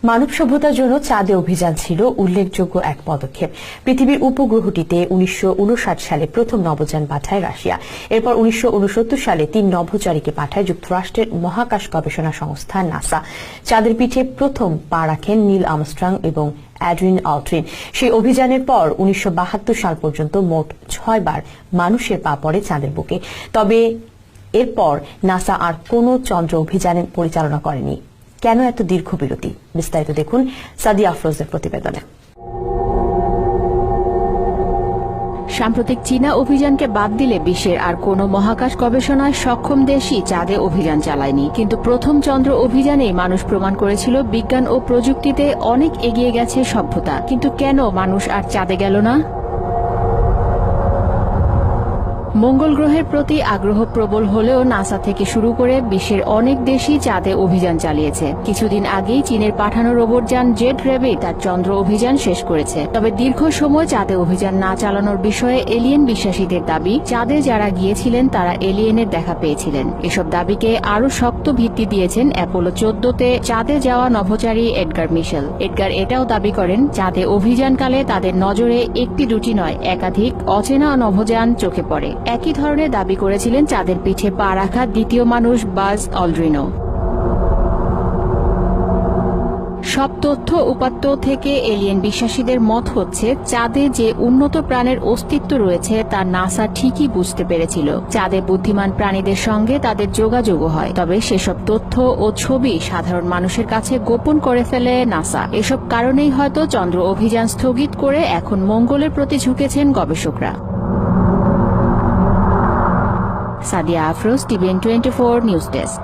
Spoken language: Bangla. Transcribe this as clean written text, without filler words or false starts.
মানব সভ্যতার জন্য চাঁদে অভিযান ছিল উল্লেখযোগ্য এক পদক্ষেপ। পৃথিবীর উপগ্রহটিতে 1959 সালে প্রথম নভোযান পাঠায় রাশিয়া। এরপর 1969 সালে 3 নভোচারীকে পাঠায় যুক্তরাষ্ট্রের মহাকাশ গবেষণা সংস্থা নাসা। চাঁদের পিঠে প্রথম পা রাখেন নীল আর্মস্ট্রং এবং অ্যাড্রিন অল্ড্রিন। সেই অভিযানের পর 1972 সাল পর্যন্ত মোট 6 বার মানুষের পা পড়ে চাঁদের বুকে। তবে এরপর নাসা আর কোনো চন্দ্র অভিযান পরিচালনা করেনি। কেন এত দীর্ঘ বিরতি? বিস্তারিত দেখুন সাদিয়া আফরোজের প্রতিবেদনে। সাম্প্রতিক চীনা অভিযানকে বাদ দিলে বিশ্বের আর কোনো মহাকাশ গবেষণায় সক্ষম দেশই চাঁদে অভিযান চালায়নি। কিন্তু প্রথম চন্দ্র অভিযানেই মানুষ প্রমাণ করেছিল বিজ্ঞান ও প্রযুক্তিতে অনেক এগিয়ে গেছে সভ্যতা। কিন্তু কেন মানুষ আর চাঁদে গেল না? মঙ্গল গ্রহের প্রতি আগ্রহ প্রবল হলেও নাসা থেকে শুরু করে বিশ্বের অনেক দেশই চাঁদে অভিযান চালিয়েছে। কিছুদিন আগেই চীনের পাঠানো রোবটযান জেড রেবি তার চন্দ্র অভিযান শেষ করেছে। তবে দীর্ঘ সময় চাঁদে অভিযান না চালানোর বিষয়ে এলিয়েন বিশ্বাসীদের দাবি, চাঁদে যারা গিয়েছিলেন তারা এলিয়েনের দেখা পেয়েছিলেন। এসব দাবিকে আরও শক্ত ভিত্তি দিয়েছেন অ্যাপোলো 14-তে চাঁদে যাওয়া নভোচারী এডগার মিশেল। এডগার এটাও দাবি করেন, চাঁদে অভিযানকালে তাদের নজরে একটি দুটি নয়, একাধিক অচেনা নভোযান চোখে পড়ে। একই ধরনের দাবি করেছিলেন চাঁদের পিঠে পা রাখা দ্বিতীয় মানুষ বাজ অল্ড্রিনও। সব তথ্য উপাত্ত থেকে এলিয়েন বিশ্বাসীদের মত হচ্ছে, চাঁদে যে উন্নত প্রাণের অস্তিত্ব রয়েছে তা নাসা ঠিকই বুঝতে পেরেছিল। চাঁদে বুদ্ধিমান প্রাণীদের সঙ্গে তাদের যোগাযোগও হয়, তবে সেসব তথ্য ও ছবি সাধারণ মানুষের কাছে গোপন করে ফেলে নাসা। এসব কারণেই হয়তো চন্দ্র অভিযান স্থগিত করে এখন মঙ্গলের প্রতি ঝুঁকেছেন গবেষকরা। Sadia Afroz, TVN24 news desk.